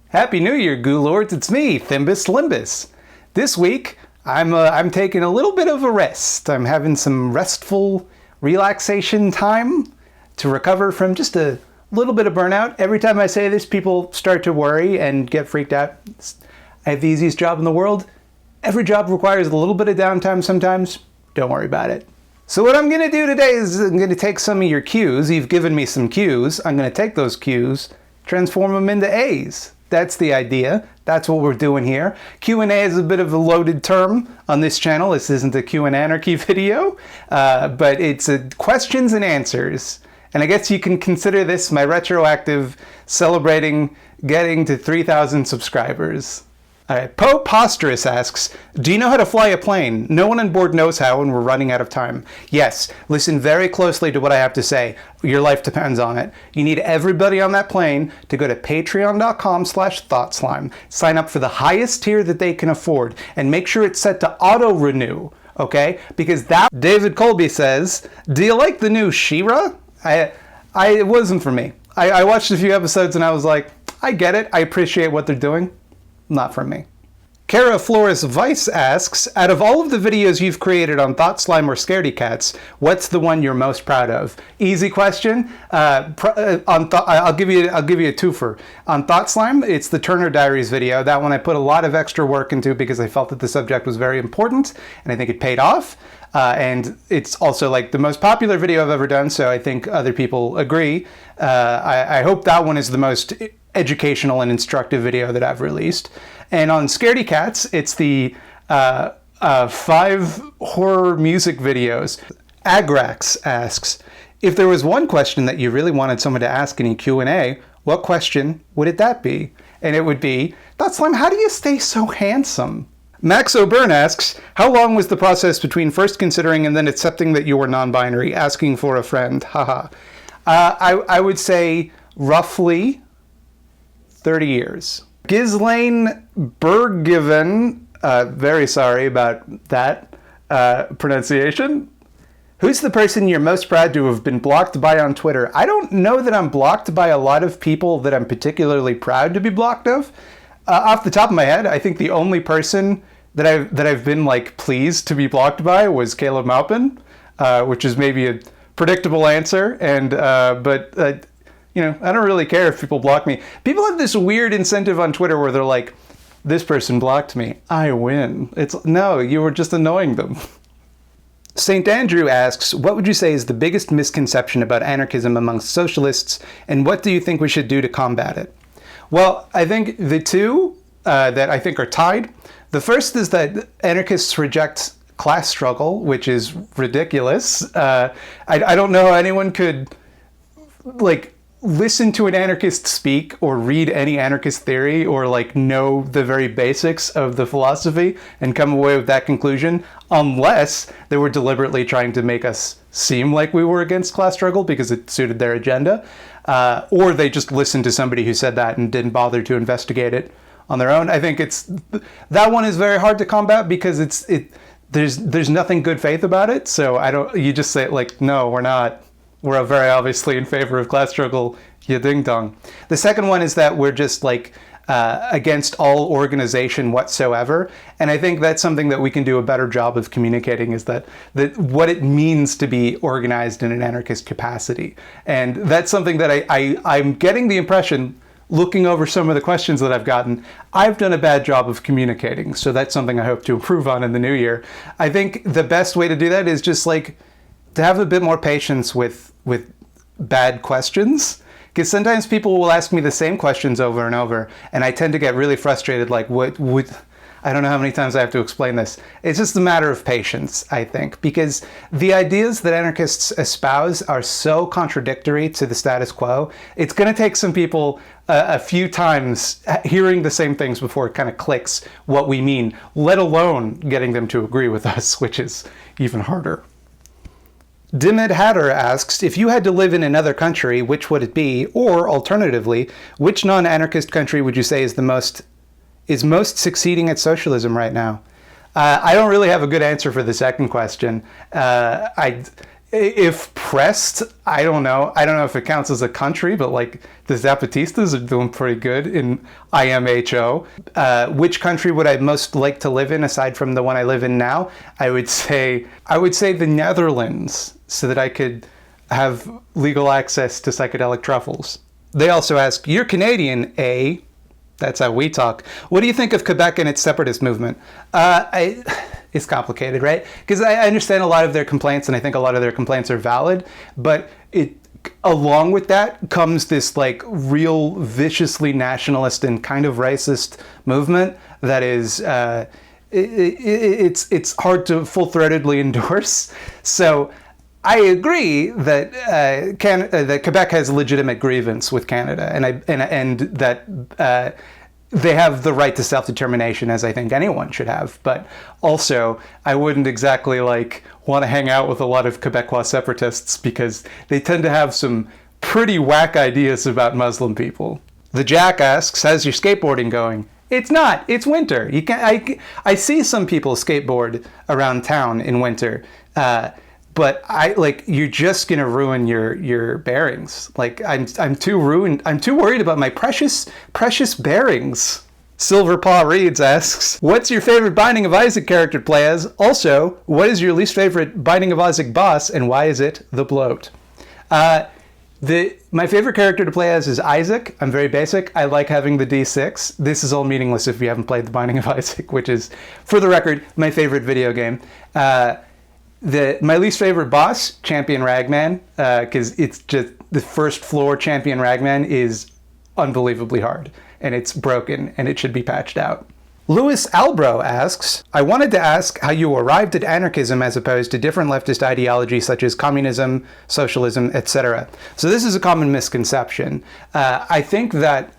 Happy New Year, Goo Lords. It's me, Thimbus Limbus. This week, I'm taking a little bit of a rest. I'm having some restful relaxation time to recover from just a little bit of burnout. Every time I say this, people start to worry and get freaked out. I have the easiest job in the world. Every job requires a little bit of downtime sometimes. Don't worry about it. So what I'm going to do today is I'm going to take some of your cues. You've given me some cues. I'm going to take those cues, transform them into A's. That's the idea. That's what we're doing here. Q&A is a bit of a loaded term on this channel. This isn't a Q and Anarchy video, but it's questions and answers. And I guess you can consider this my retroactive celebrating getting to 3,000 subscribers. All right, Posterous asks, do you know how to fly a plane? No one on board knows how and we're running out of time. Yes, listen very closely to what I have to say. Your life depends on it. You need everybody on that plane to go to patreon.com/thoughtslime, sign up for the highest tier that they can afford, and make sure it's set to auto-renew, okay? Because that, David Colby says, do you like the new She-Ra? It wasn't for me. I watched a few episodes and I was like, I get it. I appreciate what they're doing. Not from me. Kara Flores Vice asks, out of all of the videos you've created on Thought Slime or Scaredy Cats, what's the one you're most proud of? Easy question. I'll give you a twofer. On Thought Slime, it's the Turner Diaries video. That one I put a lot of extra work into because I felt that the subject was very important, and I think it paid off. And it's also like the most popular video I've ever done, so I think other people agree. I hope that one is the most educational and instructive video that I've released. And on Scaredy Cats, it's the 5 horror music videos. Agrax asks, if there was one question that you really wanted someone to ask in a Q&A, what question would that be? And it would be, Thought Slime, how do you stay so handsome? Max O'Byrne asks, how long was the process between first considering and then accepting that you were non-binary, asking for a friend? Haha. I would say roughly 30 years. Ghislaine Bergiven, very sorry about that pronunciation. Who's the person you're most proud to have been blocked by on Twitter? I don't know that I'm blocked by a lot of people that I'm particularly proud to be blocked of. Off the top of my head, I think the only person that I've been like pleased to be blocked by was Caleb Maupin, which is maybe a predictable answer, and but you know, I don't really care if people block me. People have this weird incentive on Twitter where they're like, this person blocked me, I win. It's no, you were just annoying them. St. Andrew asks, what would you say is the biggest misconception about anarchism amongst socialists, and what do you think we should do to combat it? Well, I think the two that I think are tied. The first is that anarchists reject class struggle, which is ridiculous. I don't know how anyone could like listen to an anarchist speak or read any anarchist theory or like know the very basics of the philosophy and come away with that conclusion unless they were deliberately trying to make us seem like we were against class struggle because it suited their agenda, or they just listened to somebody who said that and didn't bother to investigate it on their own. I think that one is very hard to combat because there's nothing good faith about it. So you just say like, no, we're not. We're very obviously in favor of class struggle, you ding dong. The second one is that we're just like against all organization whatsoever. And I think that's something that we can do a better job of communicating is that what it means to be organized in an anarchist capacity. And that's something that I'm getting the impression, looking over some of the questions that I've gotten, I've done a bad job of communicating. So that's something I hope to improve on in the new year. I think the best way to do that is just like to have a bit more patience with bad questions, because sometimes people will ask me the same questions over and over, and I tend to get really frustrated, like, I don't know how many times I have to explain this. It's just a matter of patience, I think, because the ideas that anarchists espouse are so contradictory to the status quo. It's going to take some people a few times hearing the same things before it kind of clicks what we mean, let alone getting them to agree with us, which is even harder. Dimed Hatter asks, if you had to live in another country, which would it be? Or, alternatively, which non-anarchist country would you say is most succeeding at socialism right now? I don't really have a good answer for the second question. if pressed, I don't know. I don't know if it counts as a country, but like the Zapatistas are doing pretty good in IMHO. Which country would I most like to live in aside from the one I live in now? I would say the Netherlands, so that I could have legal access to psychedelic truffles. They also ask, you're Canadian, eh? That's how we talk. What do you think of Quebec and its separatist movement? It's complicated, right? Because I understand a lot of their complaints, and I think a lot of their complaints are valid, but along with that comes this like real viciously nationalist and kind of racist movement that is it's hard to full-throatedly endorse. So I agree that that Quebec has a legitimate grievance with Canada, and that they have the right to self-determination, as I think anyone should have. But also, I wouldn't exactly like want to hang out with a lot of Quebecois separatists because they tend to have some pretty whack ideas about Muslim people. The Jack asks, "How's your skateboarding going?" It's not. It's winter. You can. I see some people skateboard around town in winter. But you're just gonna ruin your bearings. Like I'm too ruined. I'm too worried about my precious bearings. Silver Paw Reads asks, what's your favorite Binding of Isaac character to play as? Also, what is your least favorite Binding of Isaac boss, and why is it the bloat? My favorite character to play as is Isaac. I'm very basic. I like having the D6. This is all meaningless if you haven't played The Binding of Isaac, which is, for the record, my favorite video game. My least favorite boss, Champion Ragman, because it's just the first floor Champion Ragman is unbelievably hard, and it's broken, and it should be patched out. Louis Albro asks, I wanted to ask how you arrived at anarchism as opposed to different leftist ideologies such as communism, socialism, etc. So this is a common misconception. I think that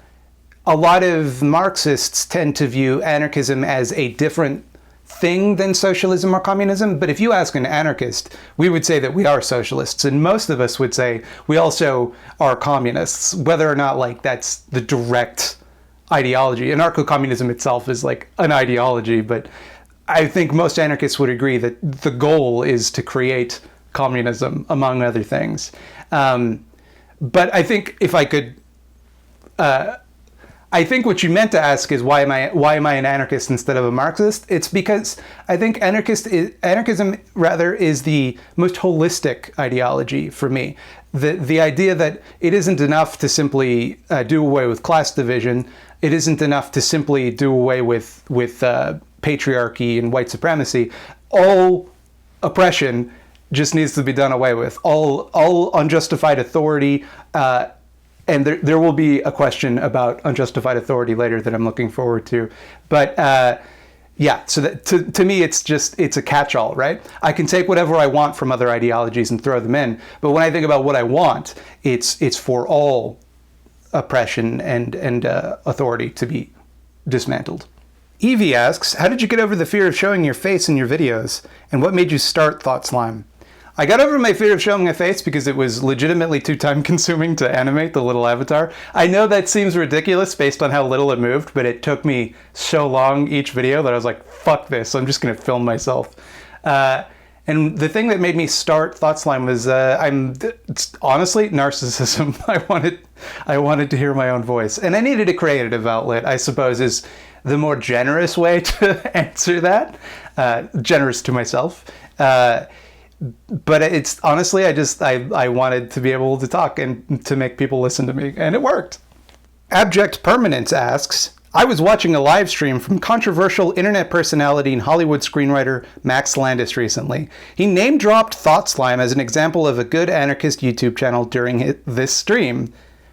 a lot of Marxists tend to view anarchism as a different thing than socialism or communism, but if you ask an anarchist, we would say that we are socialists, and most of us would say we also are communists, whether or not like that's the direct ideology. Anarcho-communism itself is like an ideology, but I think most anarchists would agree that the goal is to create communism, among other things. But I think if I could I think what you meant to ask is why am I an anarchist instead of a Marxist? It's because I think anarchism rather is the most holistic ideology for me. The idea that it isn't enough to simply do away with class division. It isn't enough to simply do away with patriarchy and white supremacy. All oppression just needs to be done away with. All unjustified authority. And there will be a question about unjustified authority later that I'm looking forward to. But yeah, so that, to me, it's a catch-all, right? I can take whatever I want from other ideologies and throw them in. But when I think about what I want, it's for all oppression and authority to be dismantled. Evie asks, how did you get over the fear of showing your face in your videos? And what made you start Thought Slime? I got over my fear of showing my face because it was legitimately too time-consuming to animate the little avatar. I know that seems ridiculous based on how little it moved, but it took me so long each video that I was like, fuck this, I'm just going to film myself. And the thing that made me start Thought Slime was, it's honestly, narcissism. I wanted to hear my own voice. And I needed a creative outlet, I suppose, is the more generous way to answer that. Generous to myself. But it's honestly, I wanted to be able to talk and to make people listen to me, and it worked. Abject Permanence asks, I was watching a live stream from controversial internet personality and Hollywood screenwriter Max Landis recently. He name-dropped Thought Slime as an example of a good anarchist YouTube channel during this stream.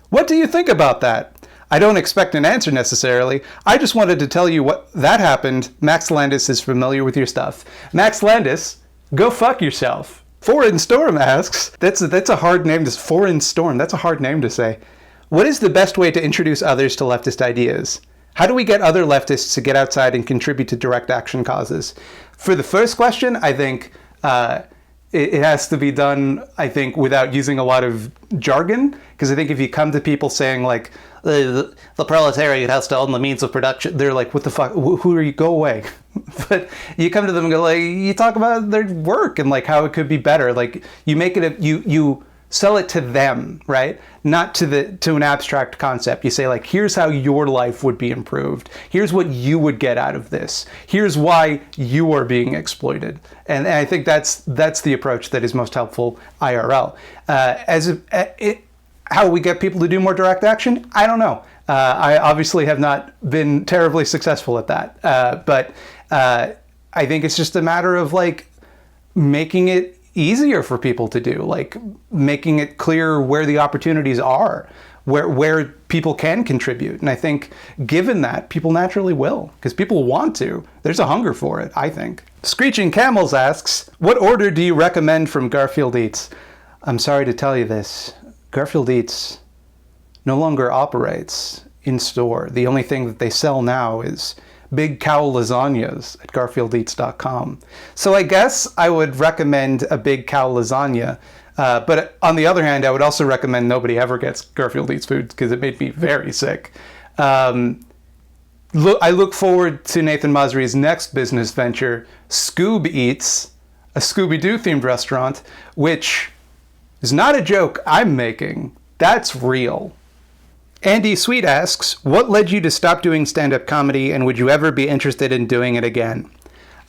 What do you think about that? I don't expect an answer necessarily. I just wanted to tell you what that happened. Max Landis is familiar with your stuff. Max Landis, go fuck yourself. Foreign Storm asks, that's a hard name to Foreign Storm. That's a hard name to say. What is the best way to introduce others to leftist ideas? How do we get other leftists to get outside and contribute to direct action causes? For the first question, I think it has to be done, I think, without using a lot of jargon. Because I think if you come to people saying like, the proletariat has to own the means of production, they're like, what the fuck, who are you, go away. but you come to them and go like, you talk about their work and like how it could be better. Like you make it, you sell it to them, right? Not to an abstract concept. You say like, here's how your life would be improved. Here's what you would get out of this. Here's why you are being exploited. And I think that's the approach that is most helpful IRL. How we get people to do more direct action, I don't know. I obviously have not been terribly successful at that. But I think it's just a matter of like making it easier for people to do, like making it clear where the opportunities are, where people can contribute. And I think given that, people naturally will, because people want to. There's a hunger for it, I think. Screeching Camels asks, what order do you recommend from Garfield Eats? I'm sorry to tell you this. Garfield Eats no longer operates in store. The only thing that they sell now is big cow lasagnas at garfieldeats.com. So I guess I would recommend a big cow lasagna. But on the other hand, I would also recommend nobody ever gets Garfield Eats food because it made me very sick. I look forward to Nathan Masri's next business venture, Scoob Eats, a Scooby-Doo themed restaurant, which is not a joke I'm making. That's real. Andy Sweet asks, what led you to stop doing stand-up comedy, and would you ever be interested in doing it again?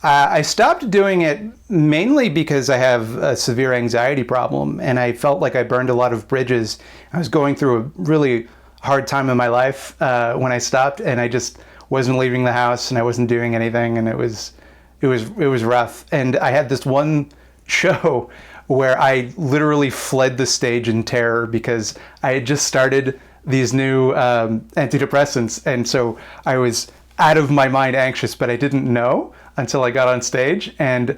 I stopped doing it mainly because I have a severe anxiety problem, and I felt like I burned a lot of bridges. I was going through a really hard time in my life when I stopped, and I just wasn't leaving the house, and I wasn't doing anything, and it was rough. And I had this one show where I literally fled the stage in terror because I had just started these new antidepressants, and so I was out of my mind anxious, but I didn't know until I got on stage, and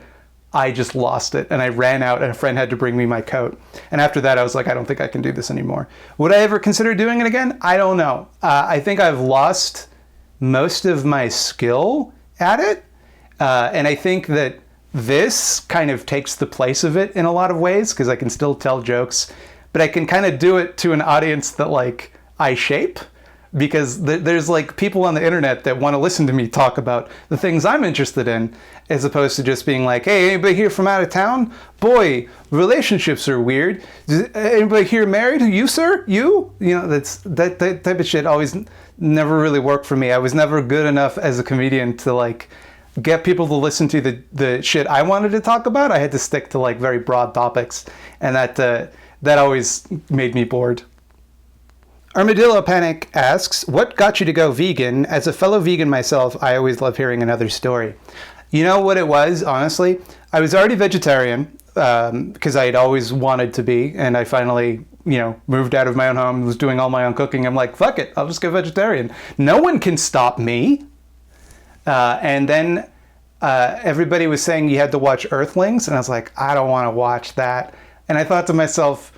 I just lost it, and I ran out, and a friend had to bring me my coat. And after that, I was like, I don't think I can do this anymore. Would I ever consider doing it again? I don't know. I think I've lost most of my skill at it, and I think that this kind of takes the place of it in a lot of ways, because I can still tell jokes, but I can kind of do it to an audience that like I shape, because there's like people on the internet that want to listen to me talk about the things I'm interested in, as opposed to just being like, hey, anybody here from out of town? Boy, relationships are weird. Anybody here married? You, sir? You? You know, that type of shit always never really worked for me. I was never good enough as a comedian to like get people to listen to the shit I wanted to talk about. I had to stick to like very broad topics, and that always made me bored. Armadillo Panic asks, what got you to go vegan? As a fellow vegan myself, I always love hearing another story. You know what it was, honestly? I was already vegetarian because I had always wanted to be, and I finally, moved out of my own home, was doing all my own cooking. I'm like, fuck it, I'll just go vegetarian. No one can stop me. And then everybody was saying you had to watch Earthlings, and I was like, I don't want to watch that. And I thought to myself,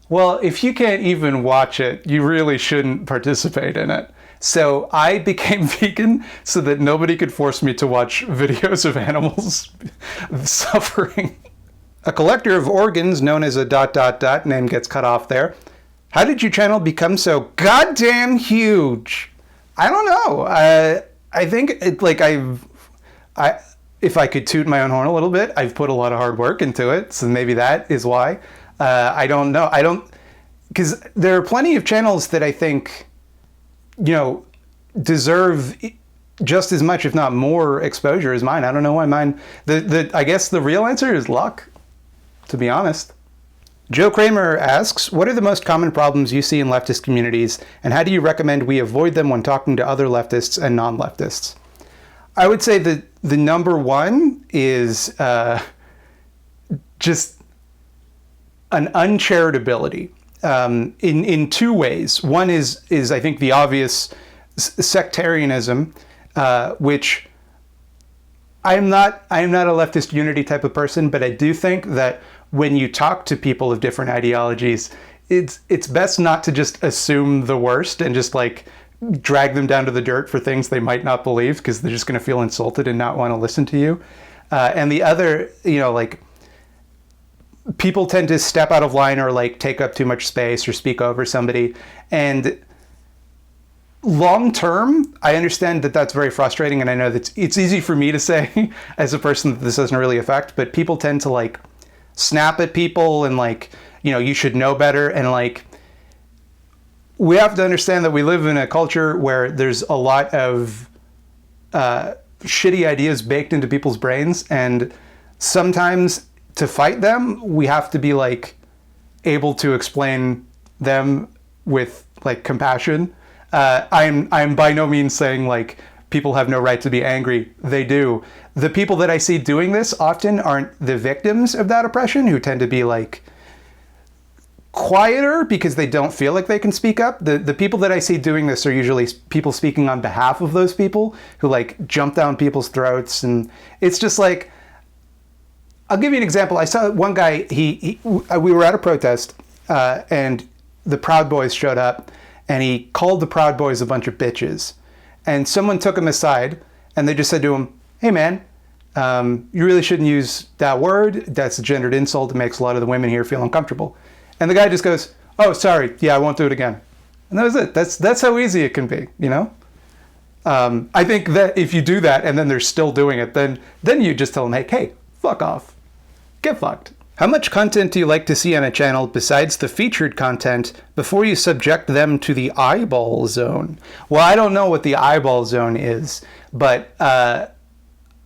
well, if you can't even watch it, you really shouldn't participate in it. So I became vegan so that nobody could force me to watch videos of animals suffering. A collector of organs known as a ... name gets cut off there. How did your channel become so goddamn huge? I don't know. I think if I could toot my own horn a little bit, I've put a lot of hard work into it, so maybe that is why. I don't know. Because there are plenty of channels that I think, deserve just as much, if not more, exposure as mine. I don't know why mine. I guess the real answer is luck, to be honest. Joe Kramer asks, what are the most common problems you see in leftist communities, and how do you recommend we avoid them when talking to other leftists and non-leftists? I would say that the number one is just an uncharitability in two ways. One is I think the obvious sectarianism, which I'm not a leftist unity type of person, but I do think that when you talk to people of different ideologies, it's best not to just assume the worst and just like drag them down to the dirt for things they might not believe, because they're just going to feel insulted and not want to listen to you. And the other, people tend to step out of line or like take up too much space or speak over somebody. And long term, I understand that that's very frustrating, and I know that it's easy for me to say as a person that this doesn't really affect, but people tend to like snap at people and like, you know, you should know better. And like, we have to understand that we live in a culture where there's a lot of shitty ideas baked into people's brains, and sometimes to fight them, we have to be like able to explain them with like compassion. I'm by no means saying like people have no right to be angry. They do. The people that I see doing this often aren't the victims of that oppression, who tend to be like quieter because they don't feel like they can speak up. The people that I see doing this are usually people speaking on behalf of those people, who like jump down people's throats. And it's just like, I'll give you an example. I saw one guy, we were at a protest and the Proud Boys showed up, and he called the Proud Boys a bunch of bitches. And someone took him aside and they just said to him, "Hey man, you really shouldn't use that word. That's a gendered insult. It makes a lot of the women here feel uncomfortable." And the guy just goes, "Oh, sorry. Yeah, I won't do it again." And that was it. That's how easy it can be, you know? I think that if you do that and then they're still doing it, then you just tell them, hey, fuck off. Get fucked. How much content do you like to see on a channel besides the featured content before you subject them to the eyeball zone? Well, I don't know what the eyeball zone is, but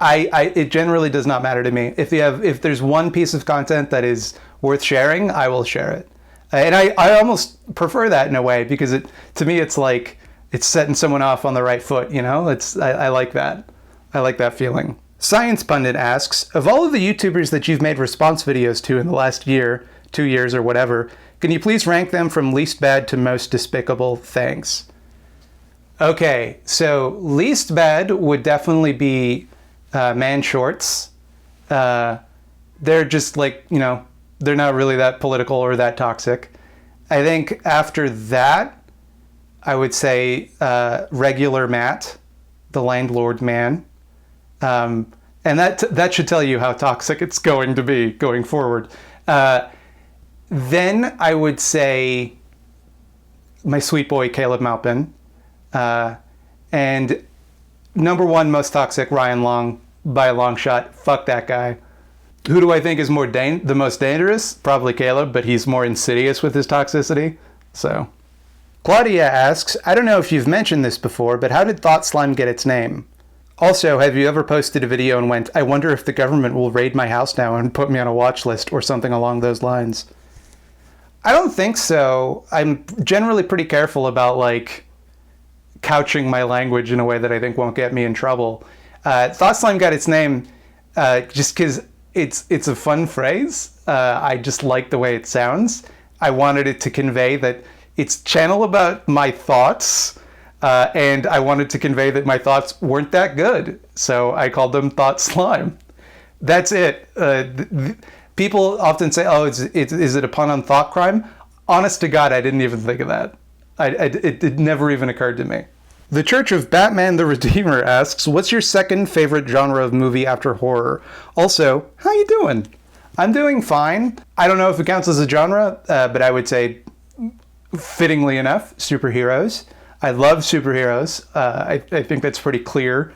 it generally does not matter to me. If there's one piece of content that is worth sharing, I will share it. And I almost prefer that in a way, because to me it's like it's setting someone off on the right foot, you know? I like that. I like that feeling. Science Pundit asks, of all of the YouTubers that you've made response videos to in the last year, 2 years or whatever, can you please rank them from least bad to most despicable? Thanks. Okay, so least bad would definitely be Man Shorts. They're just like, you know, they're not really that political or that toxic. I think after that, I would say Regular Matt, the Landlord Man. And that should tell you how toxic it's going to be going forward. Then I would say my sweet boy, Caleb Maupin. And number one most toxic, Ryan Long, by a long shot. Fuck that guy. Who do I think is the most dangerous? Probably Caleb, but he's more insidious with his toxicity. So, Claudia asks, I don't know if you've mentioned this before, but how did Thought Slime get its name? Also, have you ever posted a video and went, I wonder if the government will raid my house now and put me on a watch list or something along those lines? I don't think so. I'm generally pretty careful about like couching my language in a way that I think won't get me in trouble. Thought Slime got its name just because it's a fun phrase. I just like the way it sounds. I wanted it to convey that it's channel about my thoughts. And I wanted to convey that my thoughts weren't that good. So I called them Thought Slime. That's it. People often say, oh, is it a pun on thought crime? Honest to God, I didn't even think of that. It never even occurred to me. The Church of Batman the Redeemer asks, what's your second favorite genre of movie after horror? Also, how you doing? I'm doing fine. I don't know if it counts as a genre, but I would say, fittingly enough, superheroes. I love superheroes. I think that's pretty clear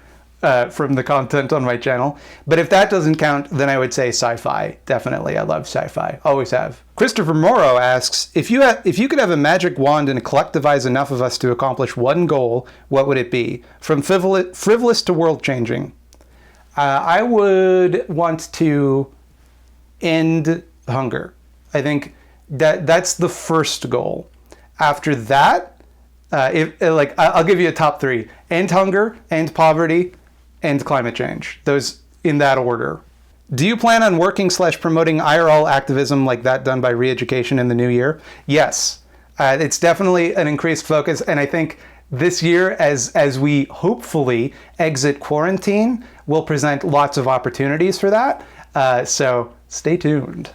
from the content on my channel. But if that doesn't count, then I would say sci-fi. Definitely, I love sci-fi. Always have. Christopher Morrow asks, if you could have a magic wand and collectivize enough of us to accomplish one goal, what would it be? From frivolous to world-changing. I would want to end hunger. I think that's the first goal. After that, I'll give you a top three: end hunger, end poverty, end climate change. Those in that order. Do you plan on working/promoting IRL activism like that done by Reeducation in the new year? Yes, it's definitely an increased focus, and I think this year, as we hopefully exit quarantine, will present lots of opportunities for that. So stay tuned.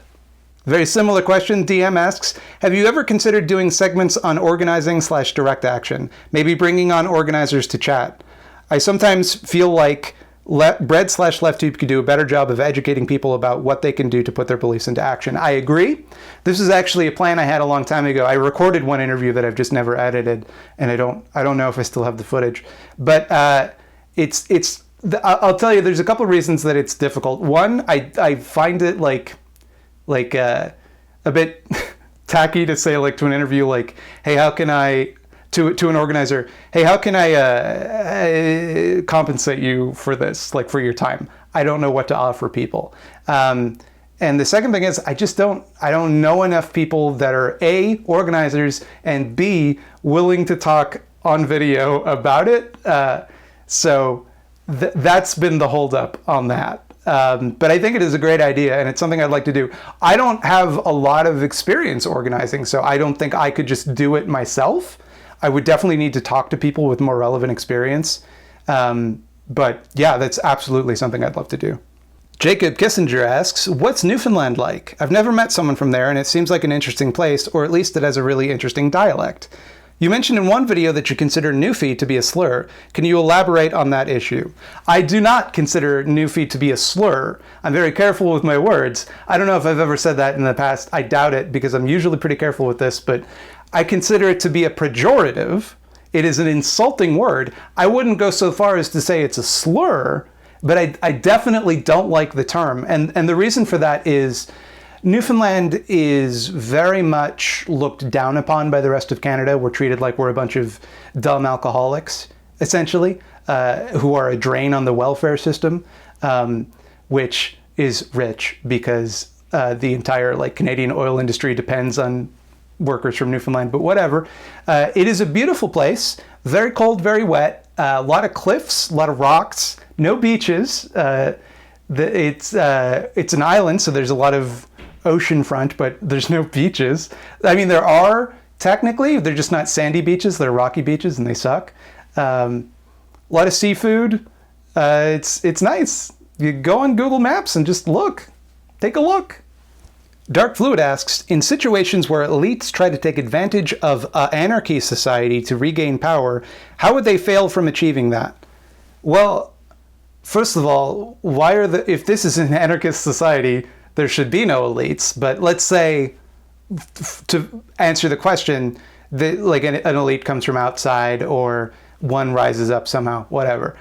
Very similar question. DM asks, have you ever considered doing segments on organizing/direct action? Maybe bringing on organizers to chat. I sometimes feel like bread/left tube could do a better job of educating people about what they can do to put their beliefs into action. I agree. This is actually a plan I had a long time ago. I recorded one interview that I've just never edited, and I don't know if I still have the footage. But I'll tell you, there's a couple of reasons that it's difficult. One, I find it like a bit tacky to say like to an interview like, hey, how can I to an organizer, hey, how can I compensate you for this, like for your time? I don't know what to offer people. And the second thing is I don't know enough people that are A, organizers, and B, willing to talk on video about it. So that's been the holdup on that. But I think it is a great idea, and it's something I'd like to do. I don't have a lot of experience organizing, so I don't think I could just do it myself. I would definitely need to talk to people with more relevant experience. But yeah, that's absolutely something I'd love to do. Jacob Kissinger asks, what's Newfoundland like? I've never met someone from there, and it seems like an interesting place, or at least it has a really interesting dialect. You mentioned in one video that you consider Newfie to be a slur. Can you elaborate on that issue? I do not consider Newfie to be a slur. I'm very careful with my words. I don't know if I've ever said that in the past. I doubt it, because I'm usually pretty careful with this, but I consider it to be a pejorative. It is an insulting word. I wouldn't go so far as to say it's a slur, but I definitely don't like the term. And the reason for that is Newfoundland is very much looked down upon by the rest of Canada. We're treated like we're a bunch of dumb alcoholics, essentially, who are a drain on the welfare system, which is rich because the entire Canadian oil industry depends on workers from Newfoundland, but whatever. It is a beautiful place, very cold, very wet, a lot of cliffs, a lot of rocks, no beaches. It's an island, so there's a lot of ocean front, but there's no beaches. I mean, there are technically, they're just not sandy beaches, they're rocky beaches and they suck. A lot of seafood. It's nice. You go on Google Maps and just look, take a look. Dark Fluid asks, in situations where elites try to take advantage of anarchy society to regain power, how would they fail from achieving that? Well, first of all, if this is an anarchist society, there should be no elites. But let's say, to answer the question, that an elite comes from outside or one rises up somehow, whatever.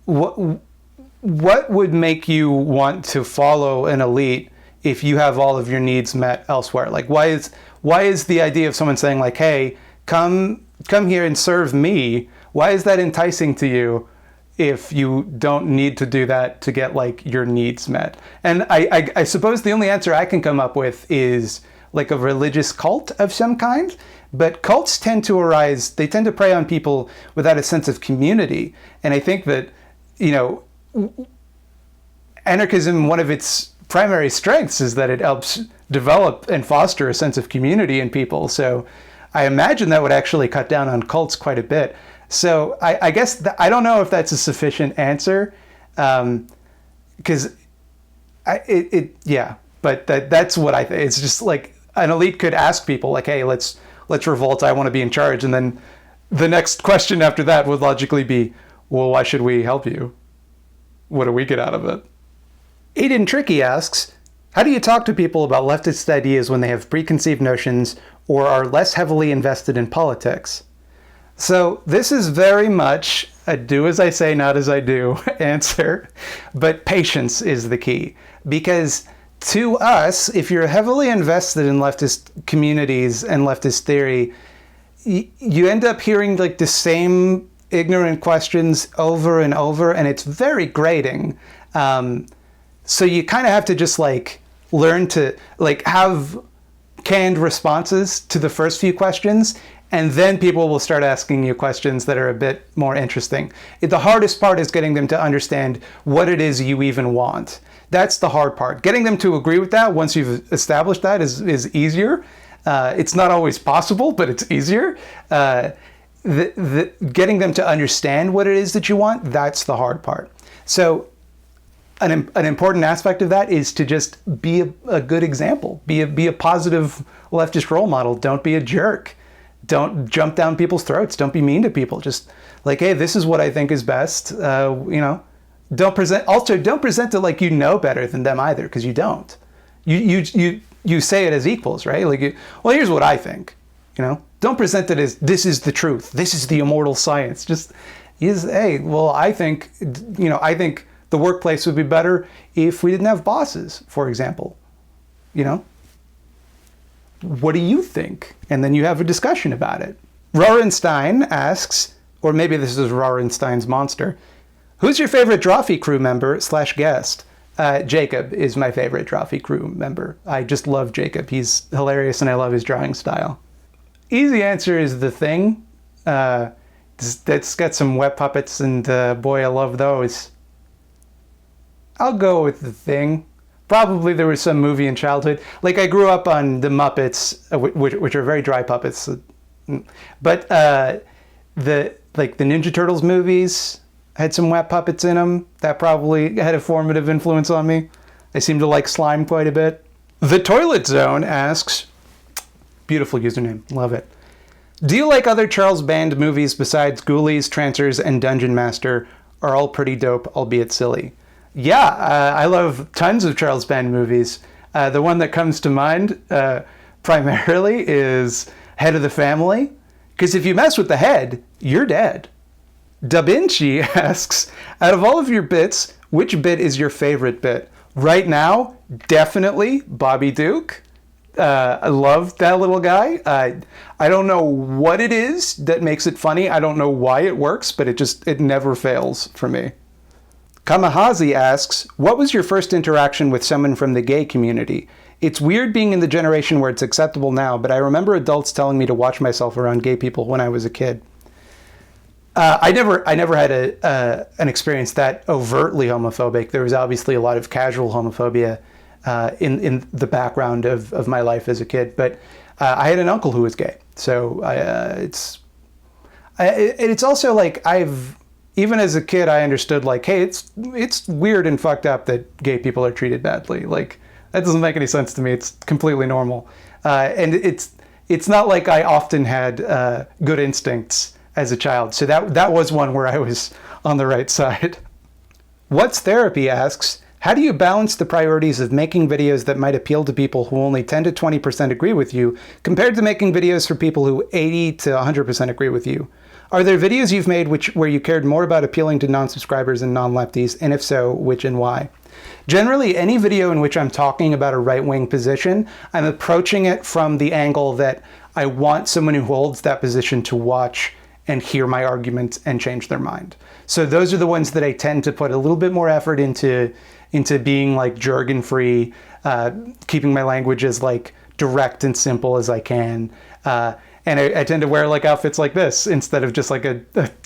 What would make you want to follow an elite if you have all of your needs met elsewhere? Why is the idea of someone saying hey, come here and serve me, why is that enticing to you if you don't need to do that to get your needs met? And I suppose the only answer I can come up with is a religious cult of some kind. But cults tend to prey on people without a sense of community. And I think that, anarchism, one of its primary strengths is that it helps develop and foster a sense of community in people. So I imagine that would actually cut down on cults quite a bit. So I guess I don't know if that's a sufficient answer, because but that's what I think. It's just an elite could ask people hey, let's revolt. I want to be in charge, and then the next question after that would logically be, well, why should we help you? What do we get out of it? Aiden Tricky asks, how do you talk to people about leftist ideas when they have preconceived notions or are less heavily invested in politics? So this is very much a do as I say, not as I do answer, but patience is the key. Because to us, if you're heavily invested in leftist communities and leftist theory, you end up hearing the same ignorant questions over and over, and it's very grating. So you kind of have to just learn to have canned responses to the first few questions, and then people will start asking you questions that are a bit more interesting. The hardest part is getting them to understand what it is you even want. That's the hard part. Getting them to agree with that once you've established that is easier. It's not always possible, but it's easier. Getting them to understand what it is that you want, that's the hard part. So an important aspect of that is to just be a good example. Be a positive leftist role model. Don't be a jerk. Don't jump down people's throats. Don't be mean to people. Just hey, this is what I think is best. Don't present it like you know better than them either, because you don't. You say it as equals, right? Like, well, here's what I think. Don't present it as this is the truth. This is the immortal science. Just hey, well, I think the workplace would be better if we didn't have bosses, for example. What do you think? And then you have a discussion about it. Rorenstein asks, or maybe this is Rorenstein's monster, who's your favorite Drawfee crew member / guest? Jacob is my favorite Drawfee crew member. I just love Jacob. He's hilarious and I love his drawing style. Easy answer is The Thing. That's got some wet puppets and boy, I love those. I'll go with The Thing. Probably there was some movie in childhood. Like, I grew up on the Muppets, which are very dry puppets. But the Ninja Turtles movies had some wet puppets in them. That probably had a formative influence on me. I seem to like slime quite a bit. The Toilet Zone asks, beautiful username, love it. Do you like other Charles Band movies besides Ghoulies, Trancers, and Dungeon Master? Are all pretty dope, albeit silly. Yeah, I love tons of Charles Band movies. The one that comes to mind primarily is Head of the Family, because if you mess with the head, you're dead. Da Vinci asks, out of all of your bits, which bit is your favorite bit? Right now, definitely Bobby Duke. I love that little guy. I don't know what it is that makes it funny. I don't know why it works, but it never fails for me. Kamahazi asks, what was your first interaction with someone from the gay community? It's weird being in the generation where it's acceptable now, but I remember adults telling me to watch myself around gay people when I was a kid. I never had an experience that overtly homophobic. There was obviously a lot of casual homophobia in the background of my life as a kid, but I had an uncle who was gay. So it's also like even as a kid, I understood like, hey, it's weird and fucked up that gay people are treated badly. Like, that doesn't make any sense to me. It's completely normal. And it's not like I often had good instincts as a child. So that was one where I was on the right side. What's Therapy asks, how do you balance the priorities of making videos that might appeal to people who only 10 to 20% agree with you, compared to making videos for people who 80 to 100% agree with you? Are there videos you've made where you cared more about appealing to non-subscribers and non-lefties, and if so, which and why? Generally, any video in which I'm talking about a right-wing position, I'm approaching it from the angle that I want someone who holds that position to watch and hear my arguments and change their mind. So those are the ones that I tend to put a little bit more effort into being like jargon-free, keeping my language as like direct and simple as I can. And I tend to wear like outfits like this instead of just like a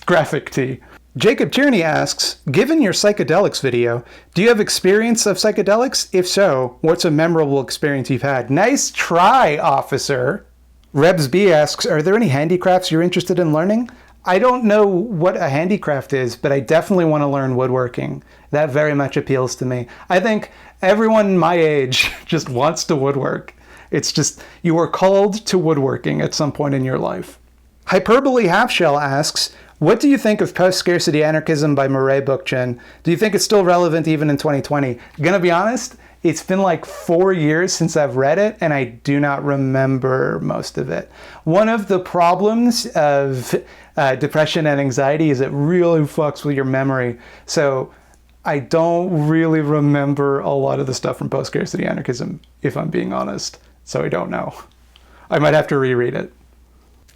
graphic tee. Jacob Tierney asks, given your psychedelics video, do you have experience of psychedelics? If so, what's a memorable experience you've had? Nice try, officer. Rebs B asks, are there any handicrafts you're interested in learning? I don't know what a handicraft is, but I definitely want to learn woodworking. That very much appeals to me. I think everyone my age just wants to woodwork. It's just, you are called to woodworking at some point in your life. Hyperbole Halfshell asks, what do you think of Post-Scarcity Anarchism by Murray Bookchin? Do you think it's still relevant even in 2020? Gonna be honest, it's been like 4 years since I've read it, and I do not remember most of it. One of the problems of depression and anxiety is it really fucks with your memory. So I don't really remember a lot of the stuff from Post-Scarcity Anarchism, if I'm being honest. So I don't know. I might have to reread it.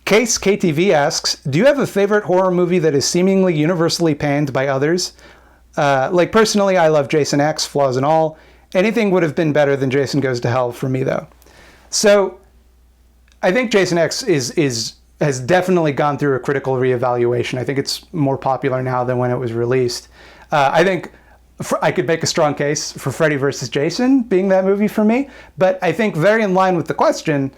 Case KTV asks, do you have a favorite horror movie that is seemingly universally panned by others? Like personally, I love Jason X, flaws and all. Anything would have been better than Jason Goes to Hell for me though. So I think Jason X has definitely gone through a critical reevaluation. I think it's more popular now than when it was released. I think I could make a strong case for Freddy vs. Jason being that movie for me, but I think very in line with the question,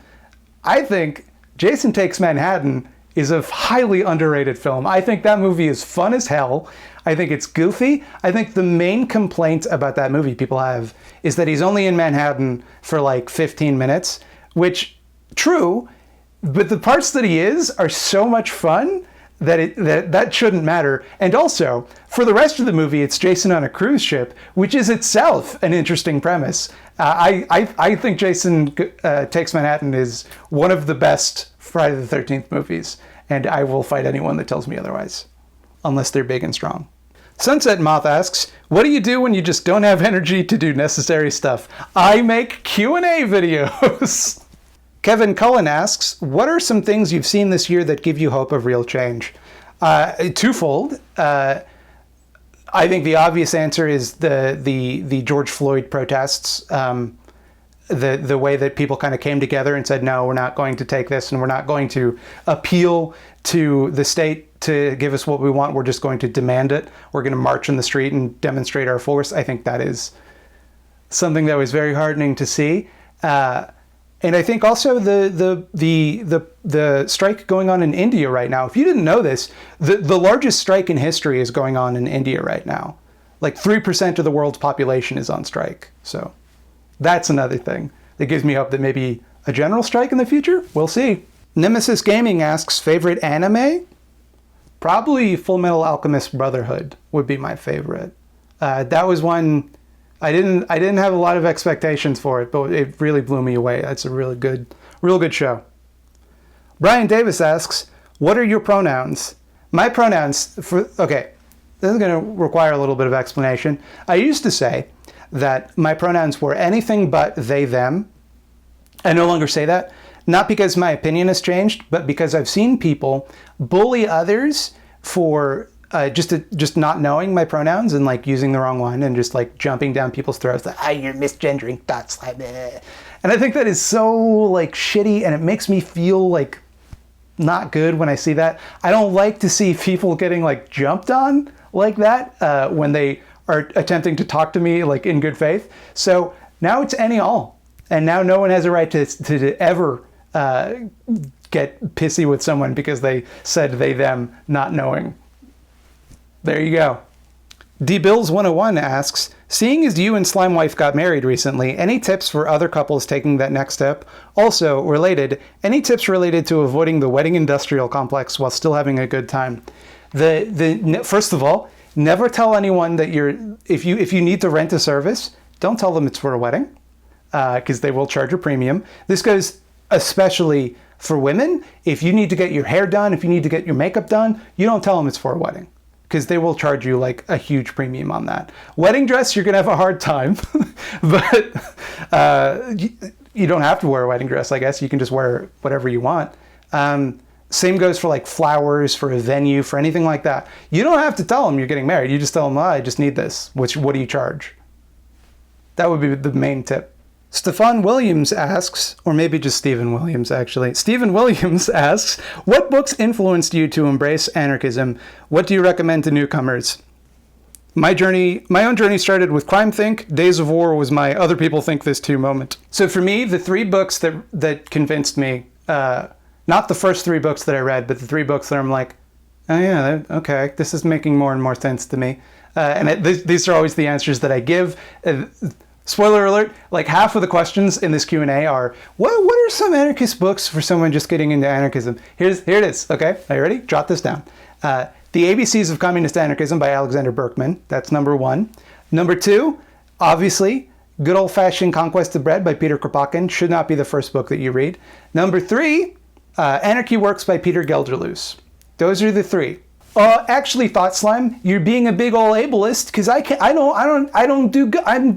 I think Jason Takes Manhattan is a highly underrated film. I think that movie is fun as hell. I think it's goofy. I think the main complaint about that movie people have is that he's only in Manhattan for like 15 minutes, which, true, but the parts that he is are so much fun that shouldn't matter. And also, for the rest of the movie, it's Jason on a cruise ship, which is itself an interesting premise. I think Jason Takes Manhattan is one of the best Friday the 13th movies, and I will fight anyone that tells me otherwise, unless they're big and strong. Sunset Moth asks, what do you do when you just don't have energy to do necessary stuff? I make Q&A videos. Kevin Cullen asks, what are some things you've seen this year that give you hope of real change? Twofold. I think the obvious answer is the George Floyd protests. The way that people kind of came together and said, no, we're not going to take this, and we're not going to appeal to the state to give us what we want. We're just going to demand it. We're going to march in the street and demonstrate our force. I think that is something that was very heartening to see. And I think also the strike going on in India right now. If you didn't know this, the largest strike in history is going on in India right now. Like 3% of the world's population is on strike. So that's another thing that gives me hope that maybe a general strike in the future. We'll see. Nemesis Gaming asks, favorite anime? Probably Full Metal Alchemist Brotherhood would be my favorite. That was one I didn't have a lot of expectations for it, but it really blew me away. It's a real good show. Brian Davis asks, what are your pronouns? My pronouns okay, this is going to require a little bit of explanation. I used to say that my pronouns were anything but they, them. I no longer say that, not because my opinion has changed, but because I've seen people bully others for just not knowing my pronouns and like using the wrong one and just like jumping down people's throats like, you're misgendering, that's like, and I think that is so like shitty, and it makes me feel like not good when I see that. I don't like to see people getting like jumped on like that when they are attempting to talk to me like in good faith. So now it's any all, and now no one has a right to ever get pissy with someone because they said they, them, not knowing. There you go. DBills101 asks, seeing as you and Slime Wife got married recently, any tips for other couples taking that next step? Also, related, any tips related to avoiding the wedding industrial complex while still having a good time? First of all, never tell anyone that if you need to rent a service, don't tell them it's for a wedding, because they will charge a premium. This goes especially for women. If you need to get your hair done, if you need to get your makeup done, you don't tell them it's for a wedding, because they will charge you like a huge premium on that. Wedding dress, you're gonna have a hard time, but you don't have to wear a wedding dress, I guess. You can just wear whatever you want. Same goes for like flowers, for a venue, for anything like that. You don't have to tell them you're getting married. You just tell them, I just need this. What do you charge? That would be the main tip. Stefan Williams asks, or maybe just Stephen Williams actually. Stephen Williams asks, what books influenced you to embrace anarchism? What do you recommend to newcomers? My own journey started with Crime Think. Days of War was my other people think this too moment. So for me, the three books that convinced me, not the first three books that I read, but the three books that I'm like, oh yeah, okay, this is making more and more sense to me. These are always the answers that I give. Spoiler alert, like half of the questions in this Q&A are, what are some anarchist books for someone just getting into anarchism? Here it is, okay? Are you ready? Jot this down. The ABCs of Communist Anarchism by Alexander Berkman. That's number one. Number two, obviously, good old-fashioned Conquest of Bread by Peter Kropotkin. Should not be the first book that you read. Number three, Anarchy Works by Peter Gelderloos. Those are the three. Actually, Thought Slime, you're being a big ol' ableist, because I've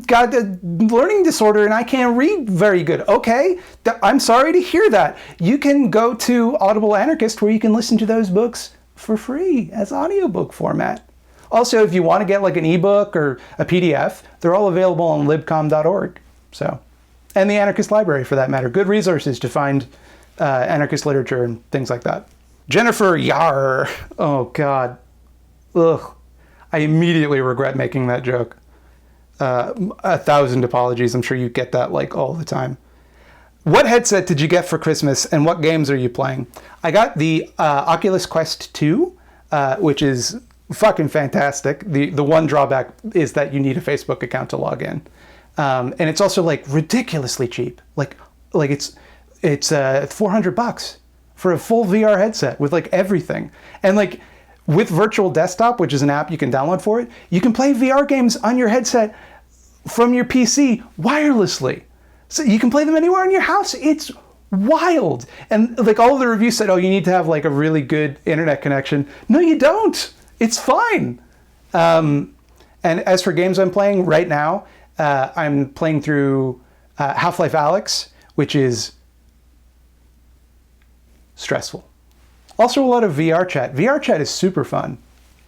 got a learning disorder and I can't read very good. Okay, I'm sorry to hear that. You can go to Audible Anarchist where you can listen to those books for free as audiobook format. Also, if you want to get like an ebook or a PDF, they're all available on libcom.org. So, and the Anarchist Library for that matter. Good resources to find anarchist literature and things like that. Jennifer Yar. Oh, God. Ugh. I immediately regret making that joke. 1,000 apologies. I'm sure you get that like all the time. What headset did you get for Christmas and what games are you playing? I got the Oculus Quest 2, which is fucking fantastic. The one drawback is that you need a Facebook account to log in. And it's also like ridiculously cheap. Like it's $400. for a full VR headset with like everything. And like with Virtual Desktop, which is an app you can download for it, you can play VR games on your headset from your PC wirelessly. So you can play them anywhere in your house. It's wild. And like all of the reviews said, oh, you need to have like a really good internet connection. No, you don't. It's fine. And as for games I'm playing right now, I'm playing through Half-Life Alyx, which is stressful. Also a lot of VR chat. VR chat is super fun.